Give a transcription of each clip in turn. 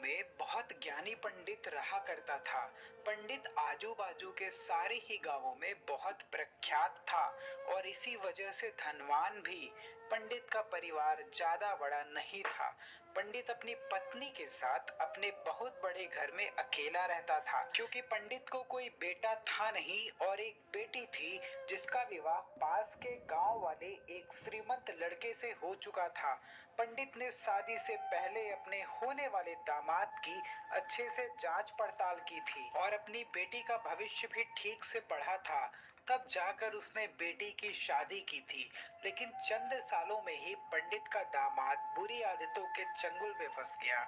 में बहुत ज्ञानी पंडित रहा करता था। पंडित आजू बाजू के सारे ही गांवों में बहुत प्रख्यात था और इसी वजह से धनवान भी। पंडित का परिवार ज्यादा बड़ा नहीं था। पंडित अपनी पत्नी के साथ अपने बहुत बड़े घर में अकेला रहता था, क्योंकि पंडित को कोई बेटा था नहीं और एक बेटी थी जिसका विवाह पास के गांव वाले एक श्रीमंत लड़के से हो चुका था। पंडित ने शादी से पहले अपने होने वाले दामाद की अच्छे से जांच पड़ताल की थी और अपनी बेटी का भविष्य भी ठीक से पढ़ा था। तब जाकर उसने बेटी की शादी की थी, लेकिन चंद सालों में ही पंडित का दामाद बुरी आदतों के चंगुल में फंस गया।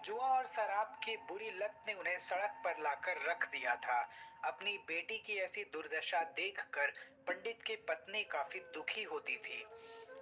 जुआ और शराब की बुरी लत ने उन्हें सड़क पर लाकर रख दिया था। अपनी बेटी की ऐसी दुर्दशा देखकर पंडित की पत्नी काफी दुखी होती थी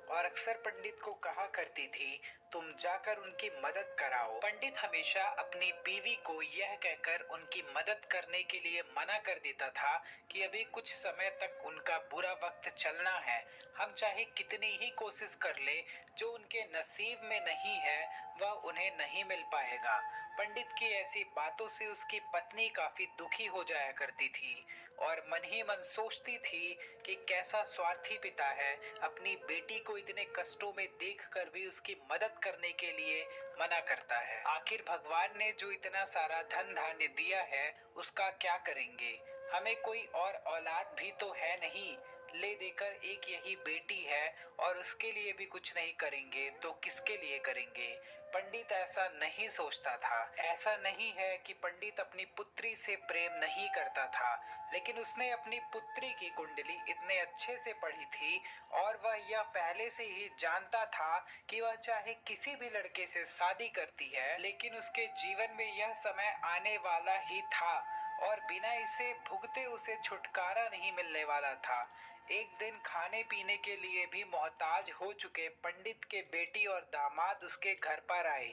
और अक्सर पंडित को कहा करती थी, तुम जाकर उनकी मदद कराओ। पंडित हमेशा अपनी बीवी को यह कहकर उनकी मदद करने के लिए मना कर देता था कि अभी कुछ समय तक उनका बुरा वक्त चलना है। हम चाहे कितनी ही कोशिश कर ले, जो उनके नसीब में नहीं है वह उन्हें नहीं मिल पाएगा। पंडित की ऐसी बातों से उसकी पत्नी काफी दुखी हो जाया करती थी और मन ही मन सोचती थी कि कैसा स्वार्थी पिता है, अपनी बेटी को इतने कष्टों में देखकर भी उसकी मदद करने के लिए मना करता है। आखिर भगवान ने जो इतना सारा धन धान्य दिया है उसका क्या करेंगे? हमें कोई और औलाद भी तो है नहीं, ले देकर एक यही बेटी है और उसके लिए भी कुछ नहीं करेंगे तो किसके लिए करेंगे? पंडित ऐसा नहीं सोचता था। ऐसा नहीं है कि पंडित अपनी पुत्री से प्रेम नहीं करता था, लेकिन उसने अपनी पुत्री की कुंडली इतने अच्छे से पढ़ी थी और वह यह पहले से ही जानता था कि वह चाहे किसी भी लड़के से शादी करती है, लेकिन उसके जीवन में यह समय आने वाला ही था और बिना इसे भुगते उसे छुटकारा नहीं मिलने वाला था। एक दिन खाने पीने के लिए भी मोहताज हो चुके पंडित के बेटी और दामाद उसके घर पर आए।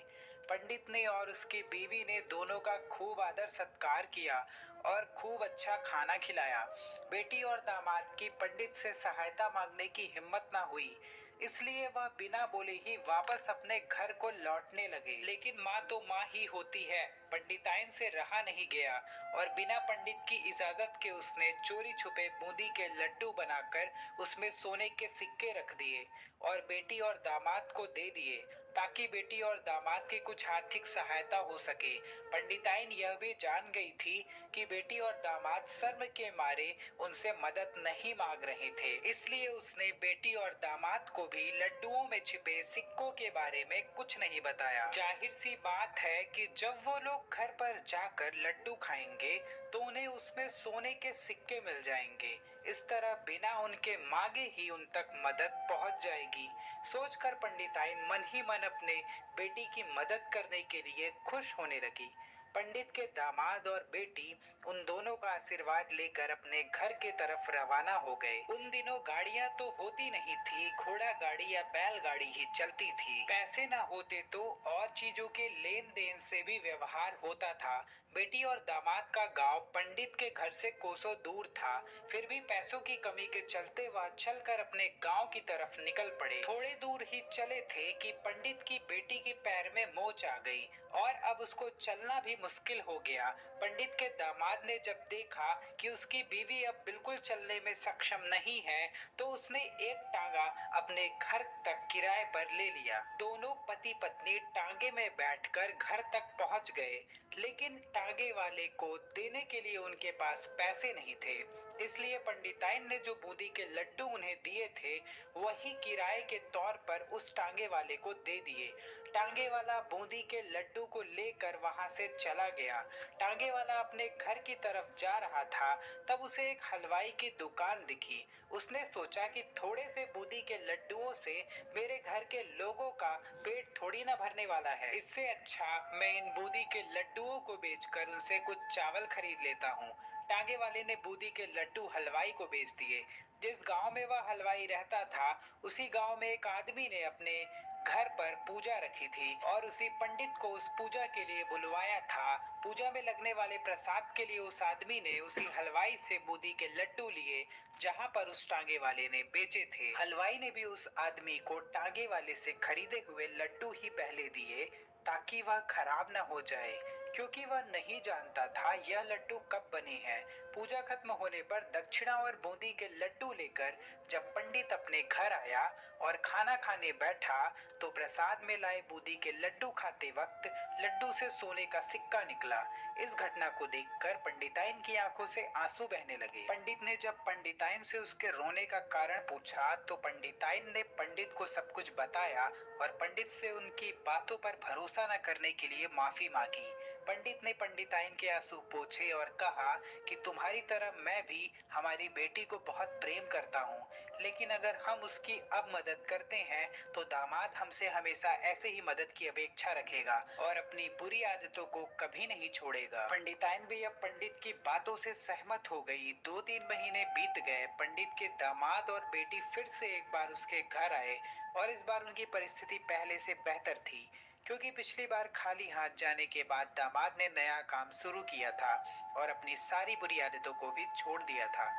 पंडित ने और उसकी बीवी ने दोनों का खूब आदर सत्कार किया और खूब अच्छा खाना खिलाया। बेटी और दामाद की पंडित से सहायता मांगने की हिम्मत ना हुई, इसलिए वह बिना बोले ही वापस अपने घर को लौटने लगे। लेकिन माँ तो माँ ही होती है, पंडिताइन से रहा नहीं गया और बिना पंडित की इजाजत के उसने चोरी छुपे बूंदी के लड्डू बनाकर उसमें सोने के सिक्के रख दिए और बेटी और दामाद को दे दिए, ताकि बेटी और दामाद की कुछ आर्थिक सहायता हो सके। पंडिताइन यह भी जान गई थी कि बेटी और दामाद शर्म के मारे उनसे मदद नहीं मांग रहे थे, इसलिए उसने बेटी और दामाद को भी लड्डुओं में छिपे सिक्कों के बारे में कुछ नहीं बताया। जाहिर सी बात है कि जब वो लोग घर पर जाकर लड्डू खाएंगे तो उन्हें उसमें सोने के सिक्के मिल जाएंगे। इस तरह बिना उनके मांगे ही उन तक मदद पहुंच जाएगी। सोचकर पंडिताइन मन ही मन अपने बेटी की मदद करने के लिए खुश होने लगी। पंडित के दामाद और बेटी उन दोनों का आशीर्वाद लेकर अपने घर के तरफ रवाना हो गए। उन दिनों गाड़ियां तो होती नहीं थी, घोड़ा गाड़ी या बैलगाड़ी ही चलती थी। पैसे ना होते तो और चीजों के लेन देन से भी व्यवहार होता था। बेटी और दामाद का गांव पंडित के घर से कोसों दूर था, फिर भी पैसों की कमी के चलते वह चलकर अपने गांव की तरफ निकल पड़े। थोड़े दूर ही चले थे कि पंडित की बेटी के पैर में मोच आ गई और अब उसको चलना भी मुश्किल हो गया। पंडित के दामाद ने जब देखा कि उसकी बीवी अब बिल्कुल चलने में सक्षम नहीं है, तो उसने एक टांगा अपने घर तक किराए पर ले लिया। दोनों पति पत्नी टांगे में बैठकर घर तक पहुंच गए, लेकिन टांगे वाले को देने के लिए उनके पास पैसे नहीं थे, इसलिए पंडिताइन ने जो बूंदी के लड्डू उन्हें दिए थे वही किराए के तौर पर उस टांगे वाले को दे दिए। टांगे वाला बूंदी के लड्डू को लेकर वहां से चला गया। टांगे वाला अपने घर की तरफ जा रहा था, तब उसे एक हलवाई की दुकान दिखी। उसने सोचा कि थोड़े से बूंदी के लड्डुओं से मेरे घर के लोगों का पेट थोड़ी ना भरने वाला है, इससे अच्छा मैं इन बूंदी के लड्डुओं को बेचकर उनसे कुछ चावल खरीद लेता हूँ। टांगे वाले ने बूंदी के लड्डू हलवाई को बेच दिए। जिस गांव में वह हलवाई रहता था, उसी गांव में एक आदमी ने अपने घर पर पूजा रखी थी और उसी पंडित को उस पूजा के लिए बुलवाया था। पूजा में लगने वाले प्रसाद के लिए उस आदमी ने उसी हलवाई से बूंदी के लड्डू लिए जहां पर उस टांगे वाले ने बेचे थे। हलवाई ने भी उस आदमी को टांगे वाले से खरीदे हुए लड्डू ही पहले दिए, ताकि वह खराब न हो जाए, क्योंकि वह नहीं जानता था यह लड्डू कब बने हैं। पूजा खत्म होने पर दक्षिणा और बूंदी के लड्डू लेकर जब पंडित अपने घर आया और खाना खाने बैठा, तो प्रसाद में लाए बूंदी के लड्डू खाते वक्त लड्डू से सोने का सिक्का निकला। इस घटना को देखकर पंडिताइन की आंखों से आंसू बहने लगे। पंडित ने जब पंडिताइन से उसके रोने का कारण पूछा, तो पंडिताइन ने पंडित को सब कुछ बताया और पंडित से उनकी बातों पर भरोसा न करने के लिए माफी मांगी। पंडित ने पंडिताइन के आंसू पोंछे और कहा कि तुम्हारी तरह मैं भी हमारी बेटी को बहुत प्रेम करता हूँ, लेकिन अगर हम उसकी अब मदद करते हैं तो दामाद हमसे हमेशा ऐसे ही मदद की अपेक्षा रखेगा और अपनी बुरी आदतों को कभी नहीं छोड़ेगा। पंडिताइन भी अब पंडित की बातों से सहमत हो गई। 2-3 महीने बीत गए। पंडित के दामाद और बेटी फिर से एक बार उसके घर आए और इस बार उनकी परिस्थिति पहले से बेहतर थी, क्योंकि पिछली बार खाली हाथ जाने के बाद दामाद ने नया काम शुरू किया था और अपनी सारी बुरी आदतों को भी छोड़ दिया था।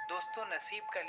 दोस्तों, नसीब का